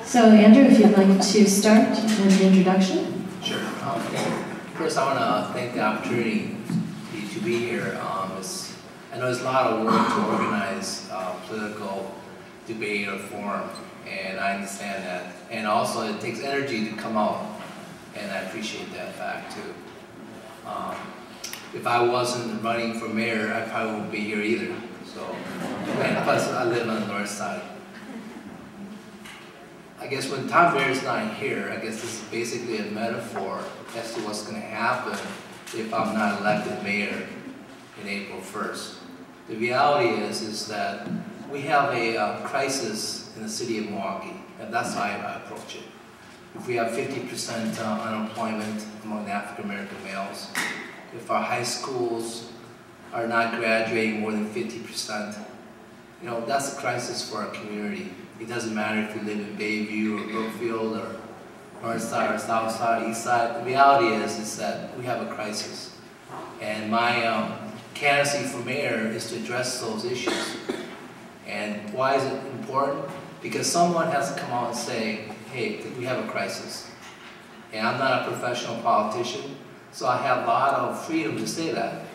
So Andrew, if you'd like to start with the introduction. Sure. First, I want to thank the opportunity to be here. I know it's a lot of work to organize political debate or forum, and I understand that. And also, it takes energy to come out, and I appreciate that fact too. If I wasn't running for mayor, I probably wouldn't be here either. So, and plus, I live on the north side. I guess when Tom Baer's not here, I guess this is basically a metaphor as to what's going to happen if I'm not elected mayor in April 1st. The reality is that we have a crisis in the city of Milwaukee, and that's how I approach it. If we have 50% unemployment among the African American males, if our high schools are not graduating more than 50%, you know, that's a crisis for our community. It doesn't matter if you live in Bayview or Brookfield or North Side or South Side, East Side. The reality is that we have a crisis. And my candidacy for mayor is to address those issues. And why is it important? Because someone has to come out and say, hey, we have a crisis. And I'm not a professional politician, so I have a lot of freedom to say that.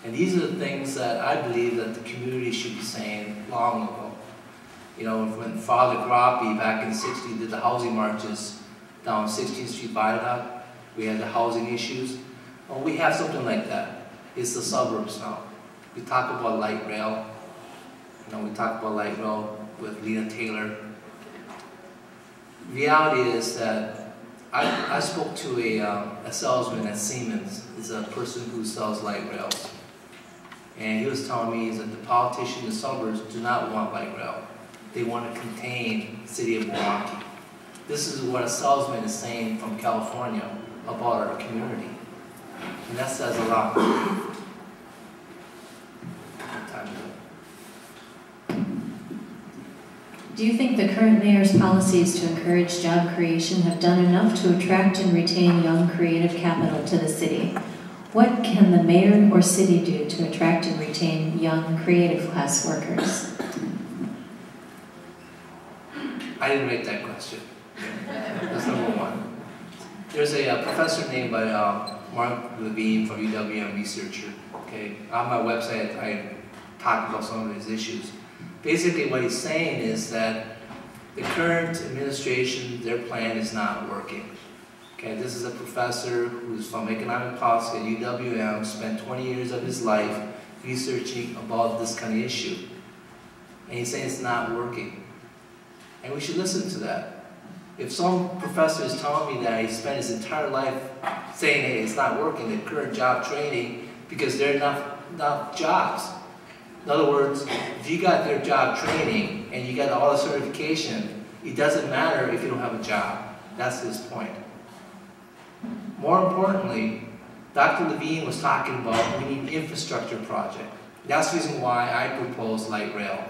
And these are the things that I believe that the community should be saying long ago. You know, when Father Grappi back in the 60s did the housing marches down 16th Street Viaduct, we had the housing issues. Well, we have something like that. It's the suburbs now. We talk about light rail. You know, we talk about light rail with Lena Taylor. The reality is that I spoke to a salesman at Siemens. He's a person who sells light rails. And he was telling me that the politicians in the suburbs do not want light rail. They want to contain the city of Milwaukee. This is what a salesman is saying from California about our community. And that says a lot. Do you think the current mayor's policies to encourage job creation have done enough to attract and retain young creative capital to the city? What can the mayor or city do to attract and retain young creative class workers? I didn't write that question. That's number one. There's a professor named by Mark Levine from UWM researcher. Okay, on my website I talk about some of his issues. Basically, what he's saying is that the current administration, their plan is not working. Okay, this is a professor who's from economic policy at UWM, spent 20 years of his life researching about this kind of issue, and he's saying it's not working. And we should listen to that. If some professor is telling me that he spent his entire life saying, hey, it's not working, the current job training, because there are enough jobs. In other words, if you got their job training and you got all the certification, it doesn't matter if you don't have a job. That's his point. More importantly, Dr. Levine was talking about we need an infrastructure project. That's the reason why I proposed light rail.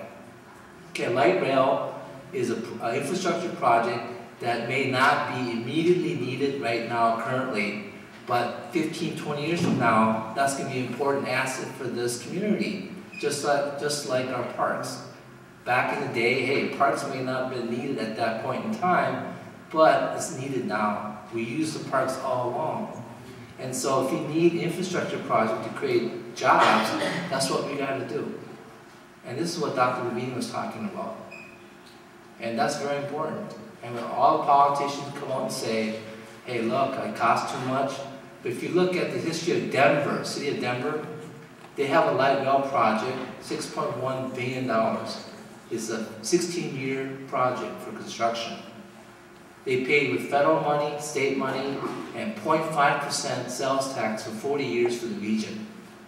Okay, light rail is an infrastructure project that may not be immediately needed right now currently, but 15, 20 years from now, that's going to be an important asset for this community, just like our parks. Back in the day, hey, parks may not have been needed at that point in time, but it's needed now. We use the parks all along. And so if you need infrastructure project to create jobs, that's what we got to do. And this is what Dr. Levine was talking about. And that's very important. And when all the politicians come out and say, hey, look, it costs too much. But if you look at the history of Denver, city of Denver, they have a light rail project, $6.1 billion. It's a 16-year project for construction. They paid with federal money, state money, and 0.5% sales tax for 40 years for the region.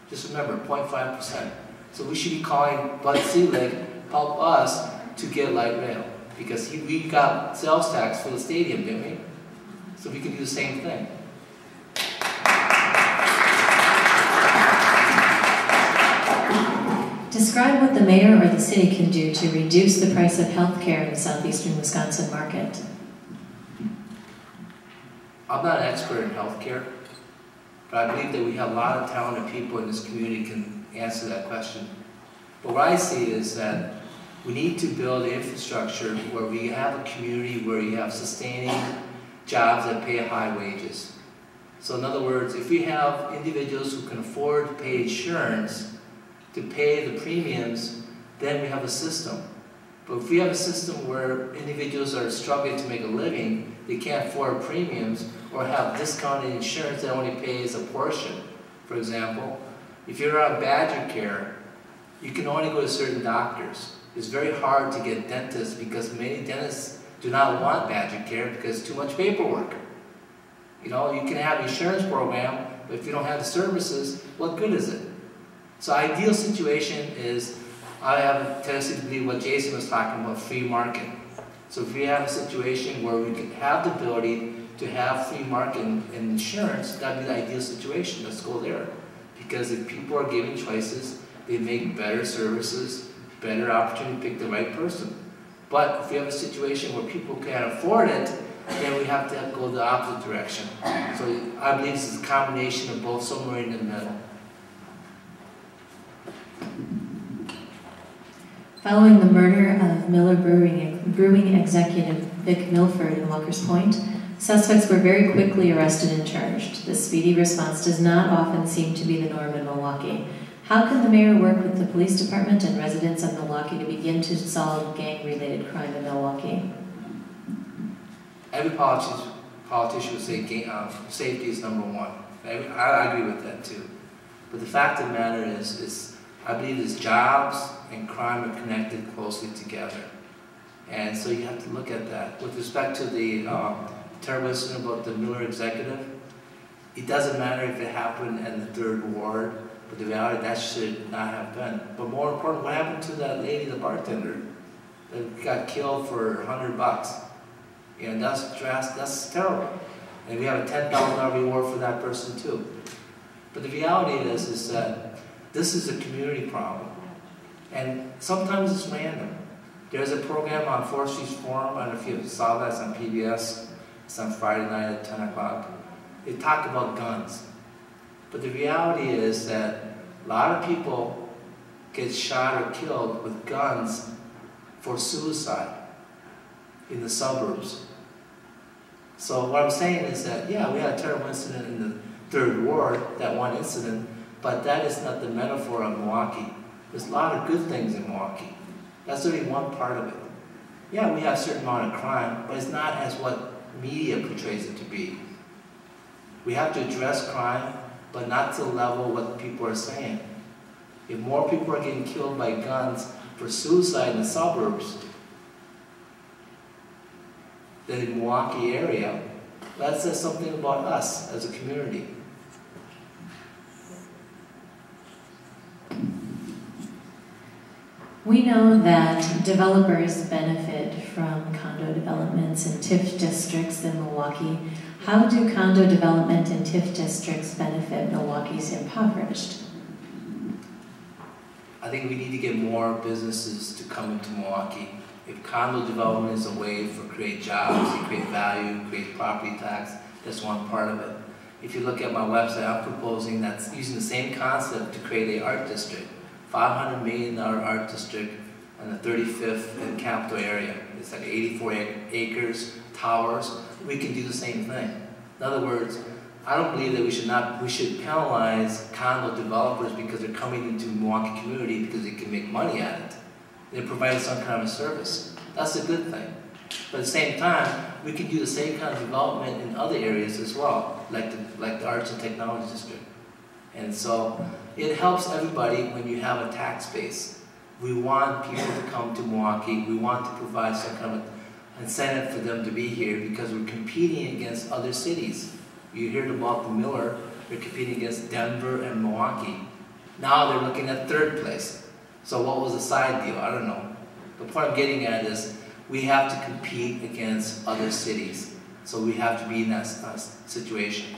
Just remember, 0.5%. So we should be calling Bud Selig, help us to get light rail. Because we got sales tax for the stadium, didn't we? So we can do the same thing. Describe what the mayor or the city can do to reduce the price of health care in the southeastern Wisconsin market. I'm not an expert in healthcare, but I believe that we have a lot of talented people in this community who can answer that question. But what I see is that We need to build infrastructure where we have a community where you have sustaining jobs that pay high wages. So in other words, if we have individuals who can afford to pay insurance, to pay the premiums, then we have a system. But if we have a system where individuals are struggling to make a living, they can't afford premiums, or have discounted insurance that only pays a portion. For example, if you're on Badger Care, you can only go to certain doctors. It's very hard to get dentists because many dentists do not want Badger Care because it's too much paperwork. You know, you can have an insurance program, but if you don't have the services, what good is it? So ideal situation is, I have a tendency to believe what Jason was talking about, free market. So if we have a situation where we can have the ability to have free market in insurance, that'd be the ideal situation. Let's go there. Because if people are given choices, they make better services, better opportunity to pick the right person. But if we have a situation where people can't afford it, then we have to go the opposite direction. So I believe this is a combination of both, somewhere in the middle. Following the murder of Miller Brewing executive Vic Milford in Walker's Point, suspects were very quickly arrested and charged. This speedy response does not often seem to be the norm in Milwaukee. How can the mayor work with the police department and residents of Milwaukee to begin to solve gang-related crime in Milwaukee? Every politician would say safety is number one. I agree with that too. But the fact of the matter is I believe is jobs and crime are connected closely together. And so you have to look at that. With respect to the terrible incident about the Miller executive, it doesn't matter if it happened in the 3rd Ward, but the reality that should not have been. But more important, what happened to that lady, the bartender, that got killed for $100? You know, that's terrible. And we have a $10,000 reward for that person too. But the reality is that this is a community problem. And sometimes it's random. There's a program on 4th Street Forum, I don't know if you saw that, it's on PBS. It's on Friday night at 10 o'clock. They talk about guns. But the reality is that a lot of people get shot or killed with guns for suicide in the suburbs. So what I'm saying is that, yeah, we had a terrible incident in the 3rd Ward, that one incident, but that is not the metaphor of Milwaukee. There's a lot of good things in Milwaukee. That's only one part of it. Yeah, we have a certain amount of crime, but it's not as what media portrays it to be. We have to address crime, but not to the level of what people are saying. If more people are getting killed by guns for suicide in the suburbs than in the Milwaukee area, that says something about us as a community. We know that developers benefit from condo developments in TIF districts in Milwaukee. How do condo development in TIF districts benefit Milwaukee's impoverished? I think we need to get more businesses to come into Milwaukee. If condo development is a way for create jobs, to create value, create property tax, that's one part of it. If you look at my website, I'm proposing that's using the same concept to create an art district. $500 million art district in the 35th and Capitol area. It's like 84 acres, towers. We can do the same thing. In other words, I don't believe that we should penalize condo developers because they're coming into the Milwaukee community because they can make money at it. They provide some kind of service. That's a good thing. But at the same time, we can do the same kind of development in other areas as well, like the Arts and Technology District. And so it helps everybody when you have a tax base. We want people to come to Milwaukee. We want to provide some kind of incentive for them to be here because we're competing against other cities. You heard about the Miller, they're competing against Denver and Milwaukee. Now they're looking at 3rd place. So what was the side deal? I don't know. The point I'm getting at is we have to compete against other cities. So we have to be in that situation.